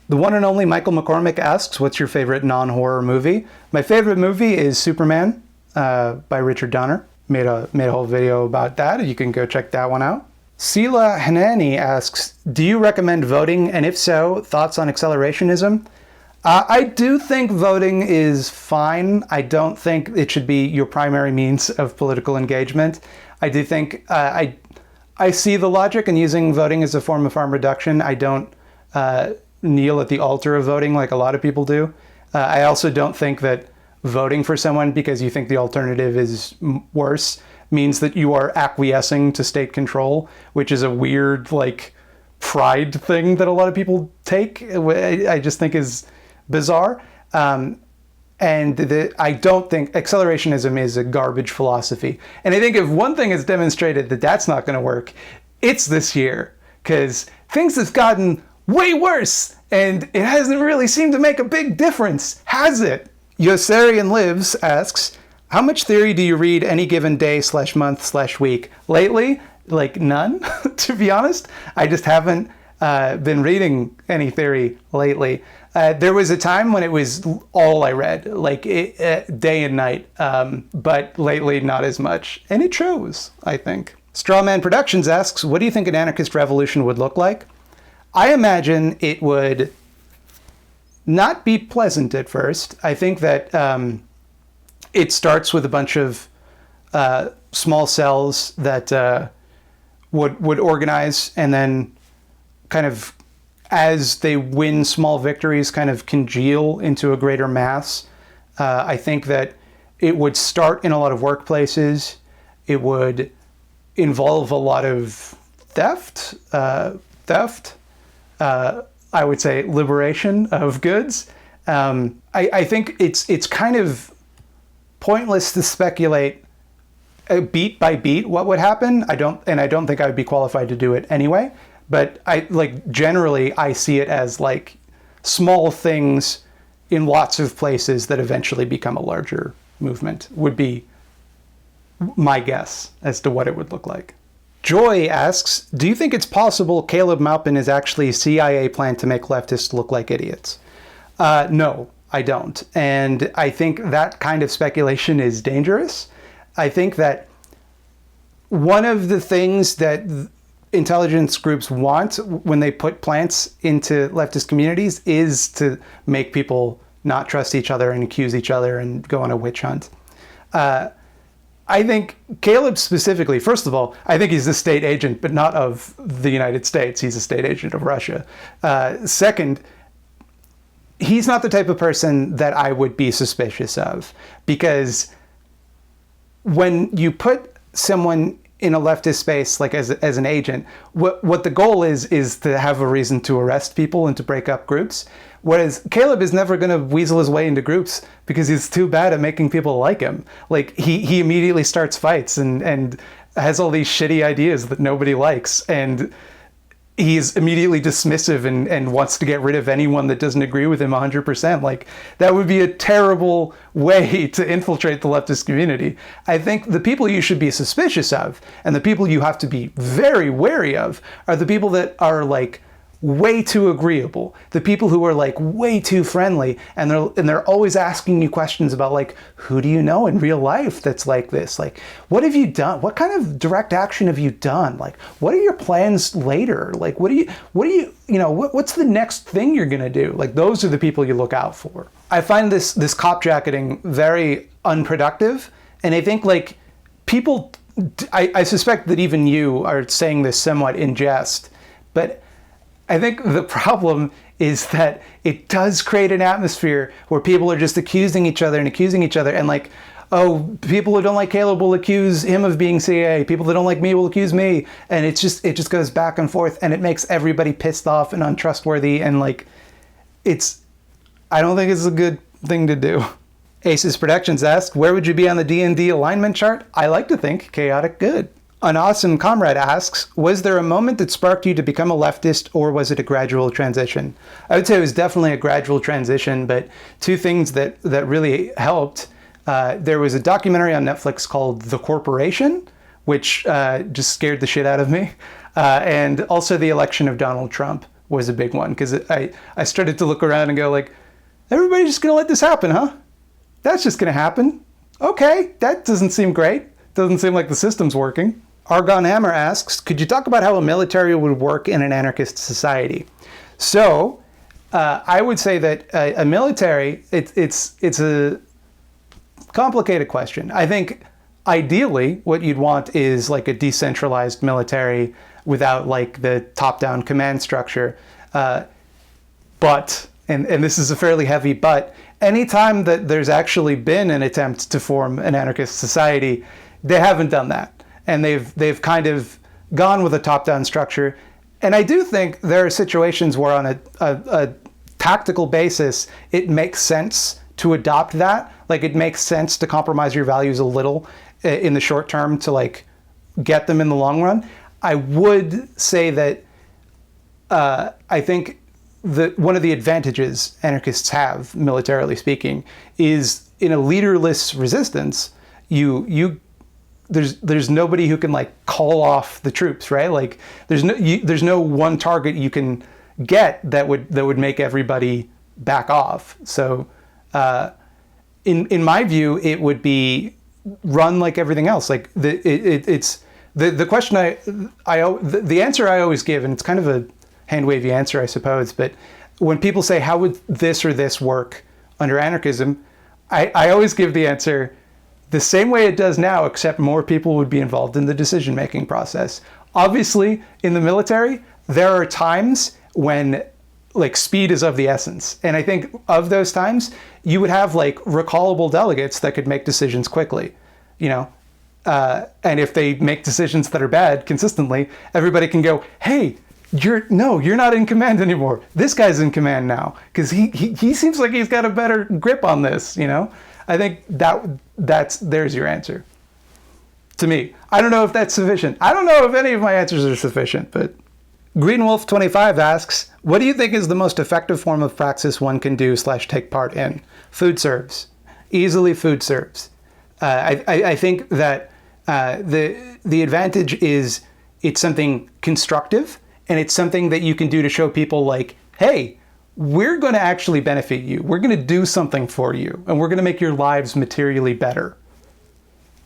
The one and only Michael McCormick asks, what's your favorite non-horror movie? My favorite movie is Superman by Richard Donner. Made a whole video about that. You can go check that one out. Sila Hanani asks, do you recommend voting? And if so, thoughts on accelerationism? I do think voting is fine. I don't think it should be your primary means of political engagement. I do think I see the logic in using voting as a form of harm reduction. I don't kneel at the altar of voting like a lot of people do. I also don't think that voting for someone because you think the alternative is worse means that you are acquiescing to state control, which is a weird like pride thing that a lot of people take. I just think is bizarre. And I don't think accelerationism is a garbage philosophy. And I think if one thing has demonstrated that that's not going to work, it's this year, because things have gotten way worse and it hasn't really seemed to make a big difference, has it? Yosarian Lives asks, how much theory do you read any given day / month / week? Lately, like none, to be honest. I just haven't been reading any theory lately. There was a time when it was all I read, like day and night, but lately not as much. And it shows, I think. Strawman Productions asks, what do you think an anarchist revolution would look like? I imagine it would not be pleasant at first. I think that it starts with a bunch of small cells that would organize, and then kind of as they win small victories, kind of congeal into a greater mass. I think that it would start in a lot of workplaces. It would involve a lot of theft. I would say liberation of goods. I think it's kind of pointless to speculate beat by beat what would happen. I don't think I would be qualified to do it anyway. But generally I see it as like small things in lots of places that eventually become a larger movement would be my guess as to what it would look like. Joy asks, do you think it's possible Caleb Maupin is actually CIA planned to make leftists look like idiots? No, I don't. And I think that kind of speculation is dangerous. I think that one of the things that intelligence groups want when they put plants into leftist communities is to make people not trust each other and accuse each other and go on a witch hunt. I think Caleb specifically, first of all, I think he's a state agent, but not of the United States. He's a state agent of Russia. Second, he's not the type of person that I would be suspicious of, because when you put someone in a leftist space, like as an agent, what the goal is to have a reason to arrest people and to break up groups. Whereas Caleb is never going to weasel his way into groups because he's too bad at making people like him. Like he immediately starts fights and has all these shitty ideas that nobody likes. And he's immediately dismissive and wants to get rid of anyone that doesn't agree with him 100%. Like, that would be a terrible way to infiltrate the leftist community. I think the people you should be suspicious of, and the people you have to be very wary of, are the people that are like way too agreeable, the people who are like way too friendly, and they're always asking you questions about like, who do you know in real life that's like this? Like, what have you done? What kind of direct action have you done? Like, what are your plans later? Like, what's the next thing you're gonna do? Like, those are the people you look out for. I find this cop jacketing very unproductive, and I think like people, I suspect that even you are saying this somewhat in jest, but I think the problem is that it does create an atmosphere where people are just accusing each other, and like, oh, people who don't like Caleb will accuse him of being CIA. People that don't like me will accuse me. And it just goes back and forth, and it makes everybody pissed off and untrustworthy. And like, I don't think it's a good thing to do. Aces Productions asked, where would you be on the D&D alignment chart? I like to think chaotic good. An Awesome Comrade asks, was there a moment that sparked you to become a leftist, or was it a gradual transition? I would say it was definitely a gradual transition, but two things that really helped. There was a documentary on Netflix called The Corporation, which just scared the shit out of me. And also the election of Donald Trump was a big one, because I started to look around and go like, everybody's just going to let this happen, huh? That's just going to happen. Okay, that doesn't seem great. Doesn't seem like the system's working. Argon Hammer asks, could you talk about how a military would work in an anarchist society? So, I would say that a military, it's a complicated question. I think ideally what you'd want is like a decentralized military without like the top-down command structure. But, and this is a fairly heavy but, anytime that there's actually been an attempt to form an anarchist society, they haven't done that. And they've kind of gone with a top-down structure. And I do think there are situations where on a tactical basis, it makes sense to adopt that. Like, it makes sense to compromise your values a little in the short term to like get them in the long run. I would say that I think that one of the advantages anarchists have, militarily speaking, is in a leaderless resistance, there's nobody who can like call off the troops, right? Like there's no one target you can get that would make everybody back off. So in my view, it would be run like everything else. Like it's the question the answer I always give, and it's kind of a hand wavy answer, I suppose, but when people say how would this or this work under anarchism, I always give the answer the same way it does now, except more people would be involved in the decision-making process. Obviously, in the military, there are times when like speed is of the essence. And I think of those times, you would have like recallable delegates that could make decisions quickly, you know? And if they make decisions that are bad consistently, everybody can go, hey, you're not in command anymore. This guy's in command now, because he seems like he's got a better grip on this, you know? I think there's your answer. To me. I don't know if that's sufficient. I don't know if any of my answers are sufficient, but Greenwolf25 asks, what do you think is the most effective form of praxis one can do / take part in? Food serves. Easily food serves. I think that the advantage is it's something constructive, and it's something that you can do to show people like, hey, we're going to actually benefit you. We're going to do something for you, and we're going to make your lives materially better.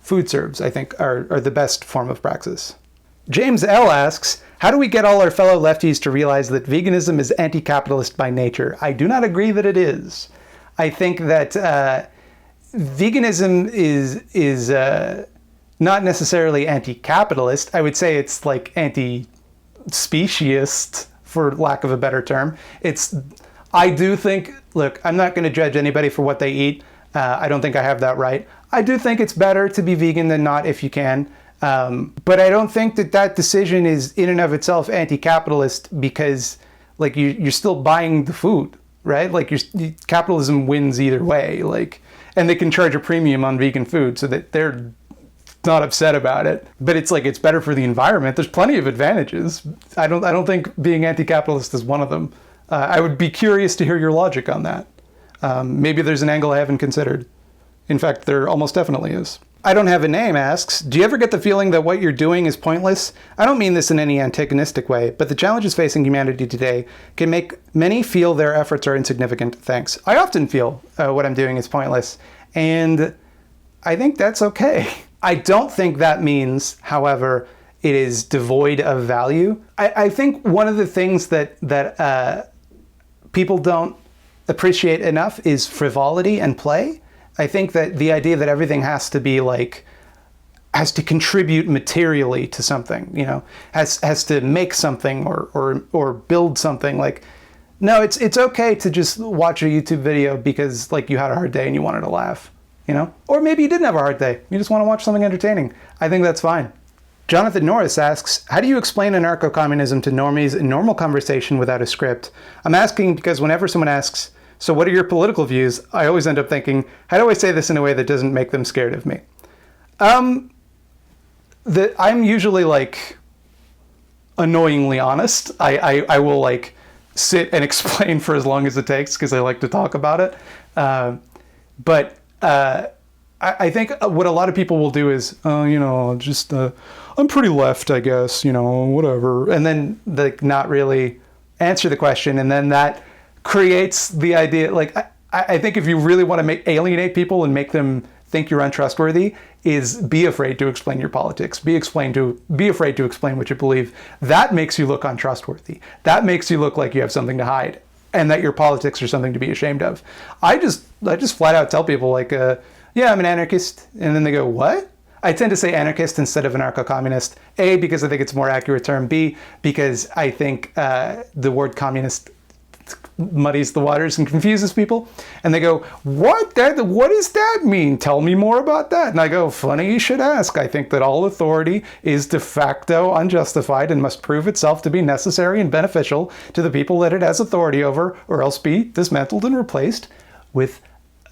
Food serves, I think, are the best form of praxis. James L. asks, how do we get all our fellow lefties to realize that veganism is anti-capitalist by nature? I do not agree that it is. I think that veganism is not necessarily anti-capitalist. I would say it's like anti-speciesist, for lack of a better term. I do think, look, I'm not going to judge anybody for what they eat. I don't think I have that right. I do think it's better to be vegan than not if you can. But I don't think that decision is in and of itself anti-capitalist, because like you're still buying the food, right? Like capitalism wins either way. Like, and they can charge a premium on vegan food so that they're not upset about it. But it's like, it's better for the environment. There's plenty of advantages. I don't think being anti-capitalist is one of them. I would be curious to hear your logic on that. Maybe there's an angle I haven't considered. In fact, there almost definitely is. I Don't Have a Name asks, do you ever get the feeling that what you're doing is pointless? I don't mean this in any antagonistic way, but the challenges facing humanity today can make many feel their efforts are insignificant. Thanks. I often feel what I'm doing is pointless, and I think that's okay. I don't think that means, however, it is devoid of value. I think one of the things that people don't appreciate enough is frivolity and play. I think that the idea that everything has to be like, has to contribute materially to something, you know, has to make something or build something. Like, no, it's okay to just watch a YouTube video because like you had a hard day and you wanted to laugh, Or maybe you didn't have a hard day. You just want to watch something entertaining. I think that's fine. Jonathan Norris asks, how do you explain anarcho-communism to normies in normal conversation without a script? I'm asking because whenever someone asks, so what are your political views? I always end up thinking, how do I say this in a way that doesn't make them scared of me? I'm usually like annoyingly honest. I will like sit and explain for as long as it takes because I like to talk about it. But I think what a lot of people will do is, just I'm pretty left, I guess, whatever. And then like not really answer the question. And then that creates the idea, like, I think if you really want to alienate people and make them think you're untrustworthy, is be afraid to explain your politics. Be afraid to explain what you believe. That makes you look untrustworthy. That makes you look like you have something to hide and that your politics are something to be ashamed of. I just flat out tell people like, yeah, I'm an anarchist. And then they go, what? I tend to say anarchist instead of anarcho-communist. A, because I think it's a more accurate term. B, because I think the word communist muddies the waters and confuses people. And they go, what does that mean? Tell me more about that. And I go, funny you should ask. I think that all authority is de facto unjustified and must prove itself to be necessary and beneficial to the people that it has authority over, or else be dismantled and replaced with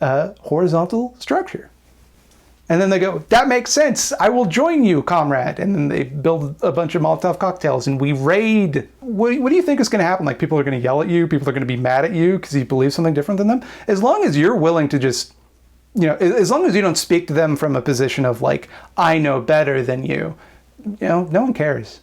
a horizontal structure. And then they go, that makes sense. I will join you, comrade. And then they build a bunch of Molotov cocktails and we raid. What do you think is going to happen? Like, people are going to yell at you. People are going to be mad at you because you believe something different than them. As long as you're willing to just, as long as you don't speak to them from a position of like, I know better than you, no one cares.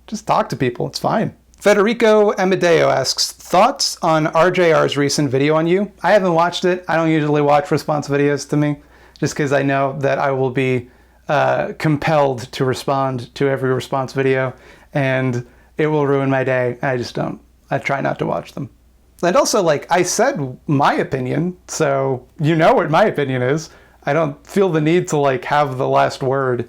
Just talk to people. It's fine. Federico Amadeo asks, thoughts on RJR's recent video on you? I haven't watched it. I don't usually watch response videos to me, just because I know that I will be compelled to respond to every response video and it will ruin my day. I try not to watch them. And also, like, I said my opinion, so you know what my opinion is. I don't feel the need to like have the last word.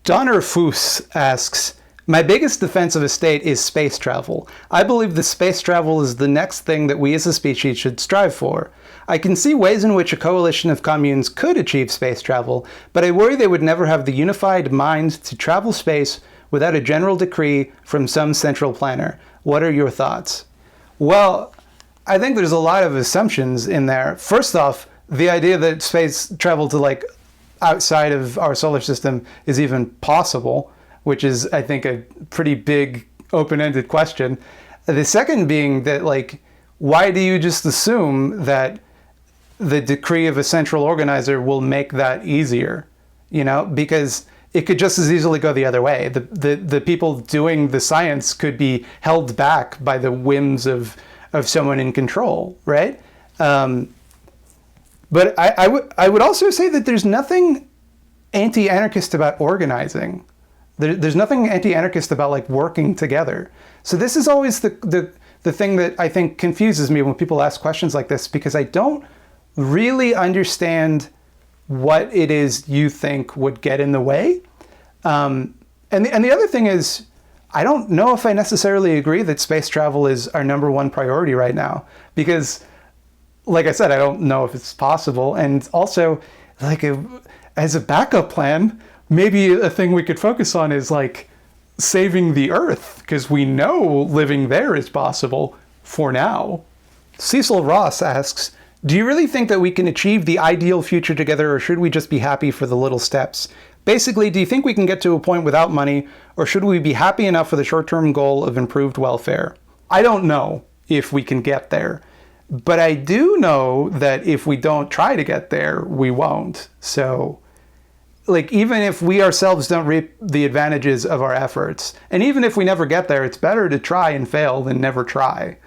Donner Foos asks, my biggest defense of a state is space travel. I believe that space travel is the next thing that we as a species should strive for. I can see ways in which a coalition of communes could achieve space travel, but I worry they would never have the unified mind to travel space without a general decree from some central planner. What are your thoughts? Well, I think there's a lot of assumptions in there. First off, the idea that space travel to like outside of our solar system is even possible, which is, I think, a pretty big open-ended question. The second being that, like, why do you just assume that the decree of a central organizer will make that easier? Because it could just as easily go the other way. The people doing the science could be held back by the whims of someone in control, right? But I would also say that there's nothing anti-anarchist about organizing. There's nothing anti-anarchist about like working together. So this is always the thing that I think confuses me when people ask questions like this, because I don't really understand what it is you think would get in the way. And the other thing is, I don't know if I necessarily agree that space travel is our number one priority right now, because like I said, I don't know if it's possible. And also, like, as a backup plan, maybe a thing we could focus on is like saving the Earth, because we know living there is possible for now. Cecil Ross asks, do you really think that we can achieve the ideal future together, or should we just be happy for the little steps? Basically, do you think we can get to a point without money, or should we be happy enough for the short-term goal of improved welfare? I don't know if we can get there, but I do know that if we don't try to get there, we won't. So, like, even if we ourselves don't reap the advantages of our efforts, and even if we never get there, it's better to try and fail than never try.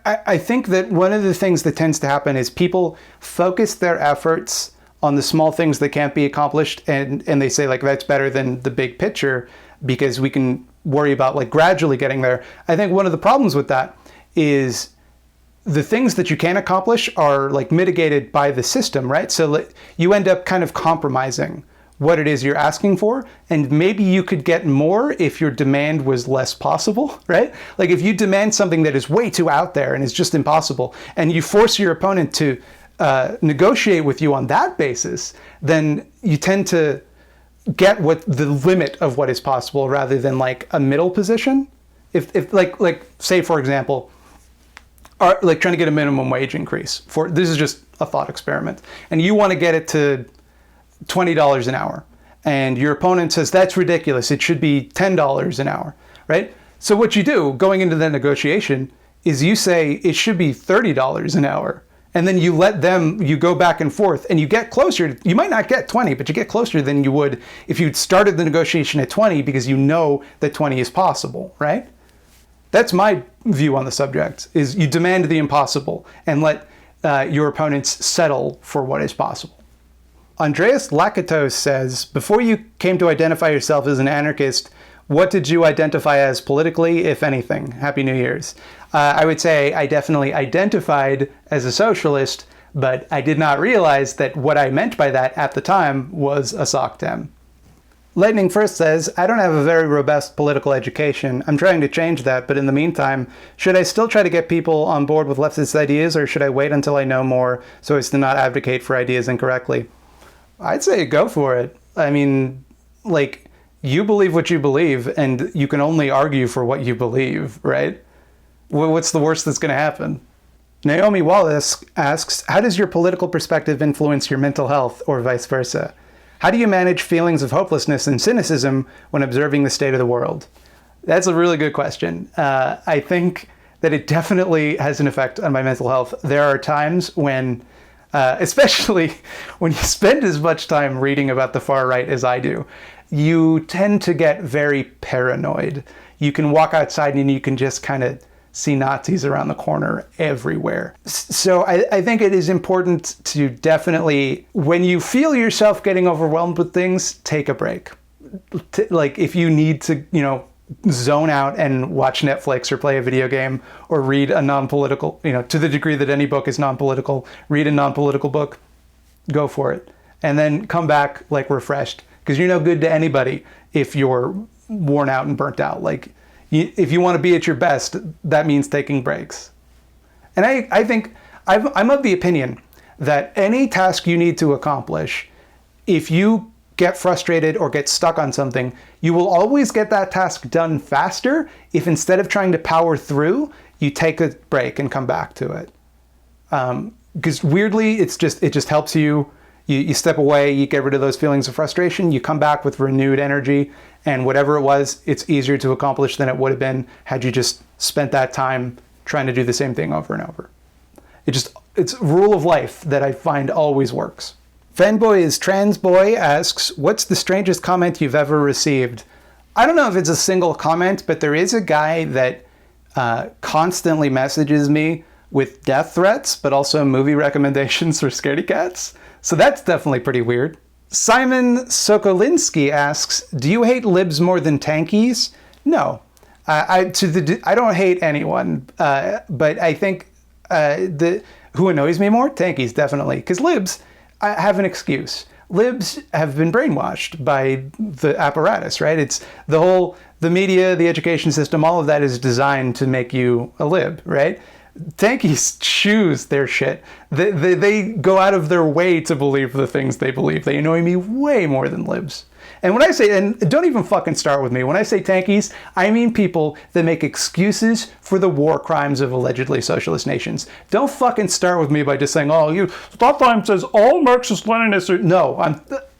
I think that one of the things that tends to happen is people focus their efforts on the small things that can't be accomplished, and they say, like, that's better than the big picture because we can worry about, like, gradually getting there. I think one of the problems with that is the things that you can accomplish are, like, mitigated by the system, right? So you end up kind of compromising what it is you're asking for, and maybe you could get more if your demand was less possible, right? Like, if you demand something that is way too out there and is just impossible, and you force your opponent to negotiate with you on that basis, then you tend to get what the limit of what is possible rather than like a middle position. If like say for example, are like trying to get a minimum wage increase for, this is just a thought experiment, and you want to get it to $20 an hour, and your opponent says that's ridiculous, it should be $10 an hour, right? So what you do going into that negotiation is you say it should be $30 an hour, and then you let them, you go back and forth, and you get closer. You might not get 20, but you get closer than you would if you'd started the negotiation at 20 because you know that 20 is possible, right? That's my view on the subject, is you demand the impossible and let your opponents settle for what is possible. Andreas Lakatos says, before you came to identify yourself as an anarchist, what did you identify as politically, if anything? Happy New Year's. I would say I definitely identified as a socialist, but I did not realize that what I meant by that at the time was a SOCDEM. Lightning First says, I don't have a very robust political education. I'm trying to change that, but in the meantime, should I still try to get people on board with leftist ideas, or should I wait until I know more so as to not advocate for ideas incorrectly? I'd say go for it. I mean, like, you believe what you believe, and you can only argue for what you believe, right? What's the worst that's going to happen? Naomi Wallace asks, how does your political perspective influence your mental health, or vice versa? How do you manage feelings of hopelessness and cynicism when observing the state of the world? That's a really good question. I think that it definitely has an effect on my mental health. There are times when, especially when you spend as much time reading about the far right as I do, you tend to get very paranoid. You can walk outside and you can just kind of see Nazis around the corner everywhere. So I think it is important to definitely, when you feel yourself getting overwhelmed with things, take a break. Like if you need to, you know, zone out and watch Netflix or play a video game or read a non-political, you know, to the degree that any book is non-political, read a non-political book, go for it. And then come back like refreshed, because you're no good to anybody if you're worn out and burnt out. Like, if you want to be at your best, that means taking breaks. And I think I'm of the opinion that any task you need to accomplish, if you get frustrated or get stuck on something, you will always get that task done faster if instead of trying to power through, you take a break and come back to it. Because weirdly, it just helps you. You step away, you get rid of those feelings of frustration, you come back with renewed energy, and whatever it was, it's easier to accomplish than it would have been had you just spent that time trying to do the same thing over and over. It's a rule of life that I find always works. Fanboy is Trans Boy asks, what's the strangest comment you've ever received? I don't know if it's a single comment, but there is a guy that constantly messages me with death threats, but also movie recommendations for Scaredy Cats. So that's definitely pretty weird. Simon Sokolinsky asks, do you hate libs more than tankies? No. I don't hate anyone, but I think who annoys me more? Tankies, definitely. Because libs have an excuse. Libs have been brainwashed by the apparatus, right? It's the media, the education system, all of that is designed to make you a lib, right? Tankies choose their shit. They go out of their way to believe the things they believe. They annoy me way more than libs. And when I say, and don't even fucking start with me, when I say tankies, I mean people that make excuses for the war crimes of allegedly socialist nations. Don't fucking start with me by just saying, oh, Stottheim says all Marxist-Leninists are... No,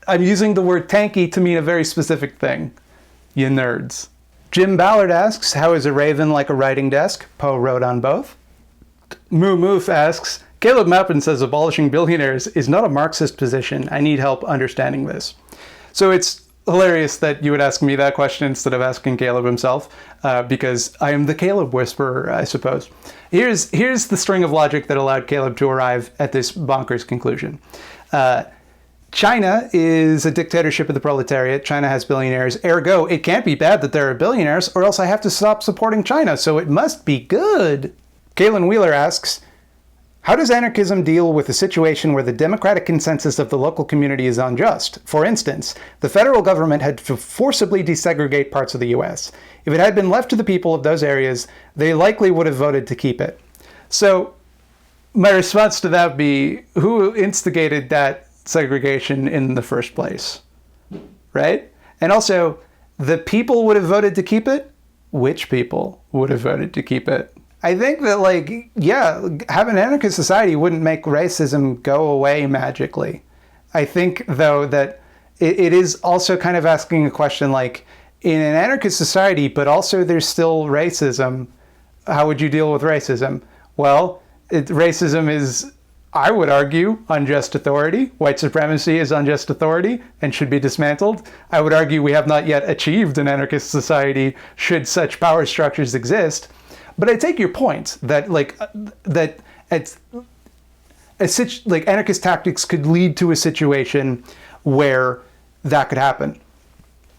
I'm using the word tanky to mean a very specific thing. You nerds. Jim Ballard asks, how is a raven like a writing desk? Poe wrote on both. Moo Moof asks, Caleb Mappin says abolishing billionaires is not a Marxist position. I need help understanding this. So it's hilarious that you would ask me that question instead of asking Caleb himself, because I am the Caleb whisperer, I suppose. Here's the string of logic that allowed Caleb to arrive at this bonkers conclusion. China is a dictatorship of the proletariat. China has billionaires. Ergo, it can't be bad that there are billionaires, or else I have to stop supporting China, so it must be good. Kaylin Wheeler asks, how does anarchism deal with a situation where the democratic consensus of the local community is unjust? For instance, the federal government had to forcibly desegregate parts of the US. If it had been left to the people of those areas, they likely would have voted to keep it. So my response to that be, who instigated that segregation in the first place, right? And also, the people would have voted to keep it. Which people would have voted to keep it? I think that, like, yeah, having an anarchist society wouldn't make racism go away magically. I think, though, that it is also kind of asking a question like, in an anarchist society, but also there's still racism, how would you deal with racism? Well, racism is, I would argue, unjust authority. White supremacy is unjust authority and should be dismantled. I would argue we have not yet achieved an anarchist society should such power structures exist. But I take your point that anarchist tactics could lead to a situation where that could happen.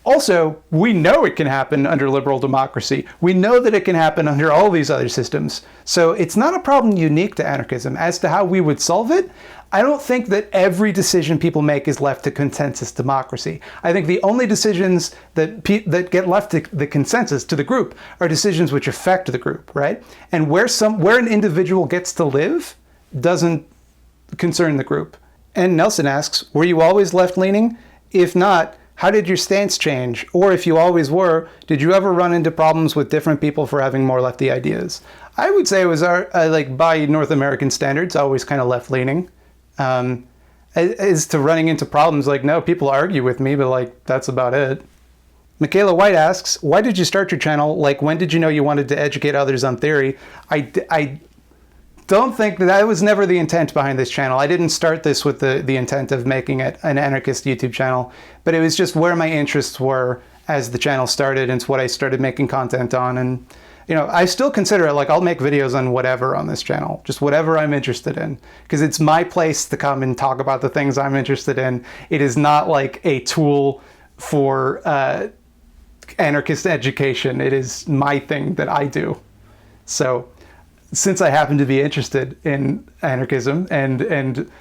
Also, we know it can happen under liberal democracy. We know that it can happen under all these other systems. So it's not a problem unique to anarchism. As to how we would solve it, I don't think that every decision people make is left to consensus democracy. I think the only decisions that get left to the consensus, to the group, are decisions which affect the group, right? And where an individual gets to live doesn't concern the group. And Nelson asks, were you always left-leaning? If not, how did your stance change? Or if you always were, did you ever run into problems with different people for having more lefty ideas? I would say it was by North American standards, always kind of left-leaning. As to running into problems, like, no, people argue with me, but like, that's about it. Michaela White asks, why did you start your channel? Like, when did you know you wanted to educate others on theory? I don't think that was never the intent behind this channel. I didn't start this with the intent of making it an anarchist YouTube channel, but it was just where my interests were as the channel started, and it's what I started making content on. And, you know, I still consider it like I'll make videos on whatever on this channel, just whatever I'm interested in, because it's my place to come and talk about the things I'm interested in. It is not like a tool for anarchist education. It is my thing that I do. So since I happen to be interested in anarchism and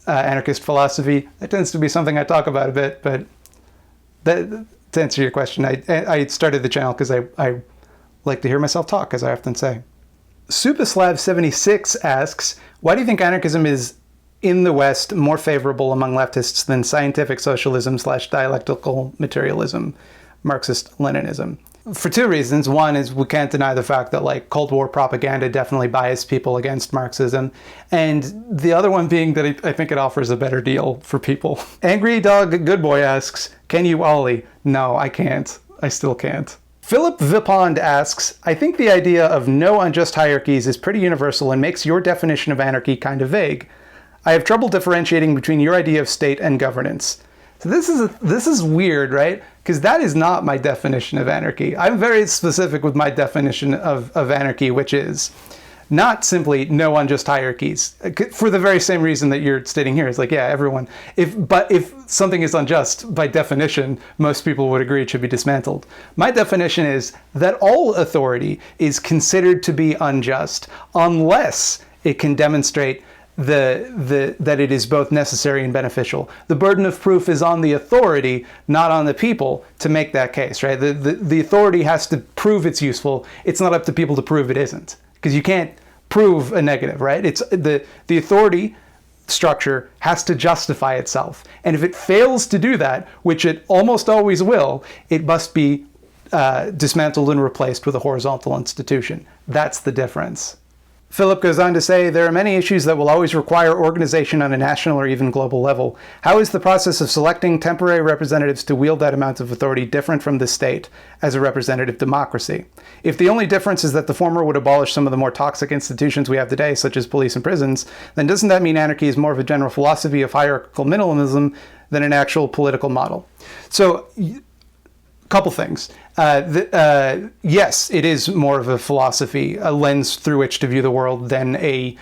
anarchist philosophy, it tends to be something I talk about a bit. But to answer your question, I started the channel because I like to hear myself talk, as I often say. Supaslav76 asks, why do you think anarchism is, in the West, more favorable among leftists than scientific socialism / dialectical materialism, Marxist-Leninism? For two reasons. One is we can't deny the fact that like Cold War propaganda definitely biased people against Marxism. And the other one being that I think it offers a better deal for people. Angry Dog Good Boy asks, can you ollie? No, I can't. I still can't. Philip Vipond asks, I think the idea of no unjust hierarchies is pretty universal and makes your definition of anarchy kind of vague. I have trouble differentiating between your idea of state and governance. So this is weird, right? Because that is not my definition of anarchy. I'm very specific with my definition of anarchy, which is not simply no unjust hierarchies, for the very same reason that you're stating here. It's like, yeah, everyone. But if something is unjust, by definition, most people would agree it should be dismantled. My definition is that all authority is considered to be unjust unless it can demonstrate that it is both necessary and beneficial. The burden of proof is on the authority, not on the people, to make that case, right? The authority has to prove it's useful. It's not up to people to prove it isn't, because you can't prove a negative, right? It's the authority structure has to justify itself. And if it fails to do that, which it almost always will, it must be dismantled and replaced with a horizontal institution. That's the difference. Philip goes on to say, there are many issues that will always require organization on a national or even global level. How is the process of selecting temporary representatives to wield that amount of authority different from the state as a representative democracy? If the only difference is that the former would abolish some of the more toxic institutions we have today, such as police and prisons, then doesn't that mean anarchy is more of a general philosophy of hierarchical minimalism than an actual political model? So, couple things. Yes, it is more of a philosophy, a lens through which to view the world than a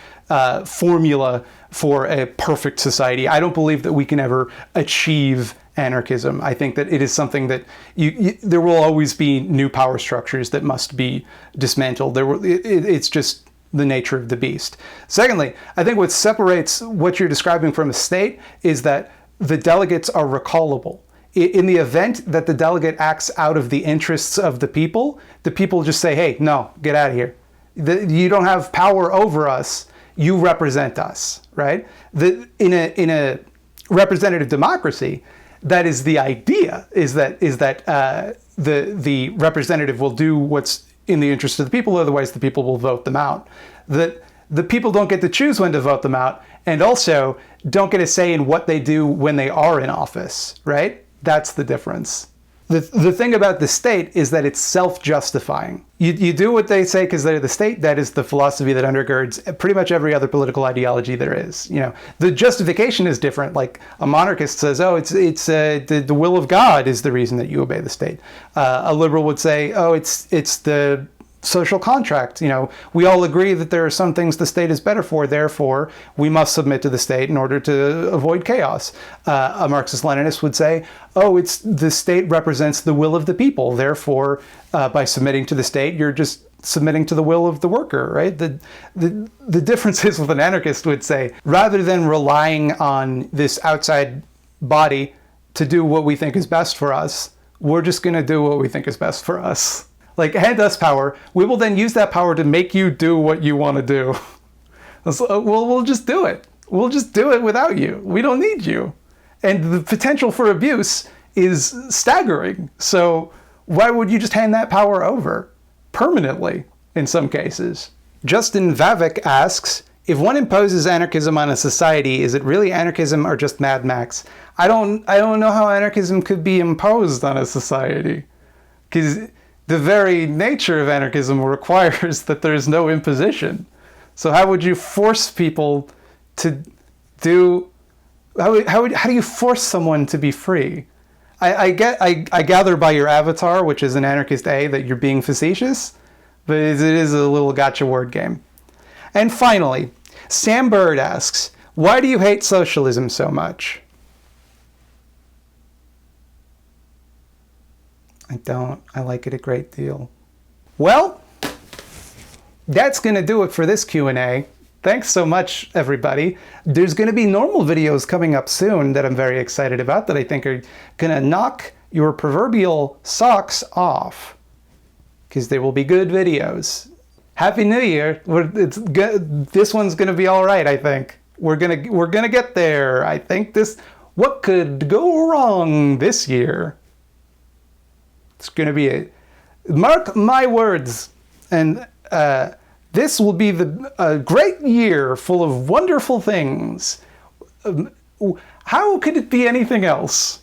formula for a perfect society. I don't believe that we can ever achieve anarchism. I think that it is something that there will always be new power structures that must be dismantled. It's just the nature of the beast. Secondly, I think what separates what you're describing from a state is that the delegates are recallable. In the event that the delegate acts out of the interests of the people just say, hey, no, get out of here. You don't have power over us. you represent us, right? In a representative democracy, that is the idea, is that the representative will do what's in the interest of the people, otherwise the people will vote them out. That the people don't get to choose when to vote them out, and also don't get a say in what they do when they are in office, right? That's the difference. The thing about the state is that it's self-justifying. You do what they say because they're the state. That is the philosophy that undergirds pretty much every other political ideology there is. You know, the justification is different. Like a monarchist says, oh, it's the will of God is the reason that you obey the state. A liberal would say, oh, it's the social contract. You know, we all agree that there are some things the state is better for, therefore we must submit to the state in order to avoid chaos. A Marxist-Leninist would say, oh, it's the state represents the will of the people, therefore by submitting to the state you're just submitting to the will of the worker, right? The difference is, with an anarchist would say, rather than relying on this outside body to do what we think is best for us, we're just going to do what we think is best for us. Like, hand us power. We will then use that power to make you do what you want to do. We'll just do it. We'll just do it without you. We don't need you. And the potential for abuse is staggering. So why would you just hand that power over? Permanently, in some cases. Justin Vavik asks, if one imposes anarchism on a society, is it really anarchism or just Mad Max? I don't know how anarchism could be imposed on a society. Because the very nature of anarchism requires that there is no imposition. So how would you force people to do? How do you force someone to be free? I gather by your avatar, which is an anarchist A, that you're being facetious, but it is a little gotcha word game. And finally, Sam Bird asks, why do you hate socialism so much? I don't. I like it a great deal. Well, that's going to do it for this Q&A. Thanks so much, everybody. There's going to be normal videos coming up soon that I'm very excited about, that I think are going to knock your proverbial socks off, because they will be good videos. Happy New Year. This one's going to be all right, I think. We're gonna get there. I think what could go wrong this year? It's going to be mark my words, and this will be a great year full of wonderful things. How could it be anything else?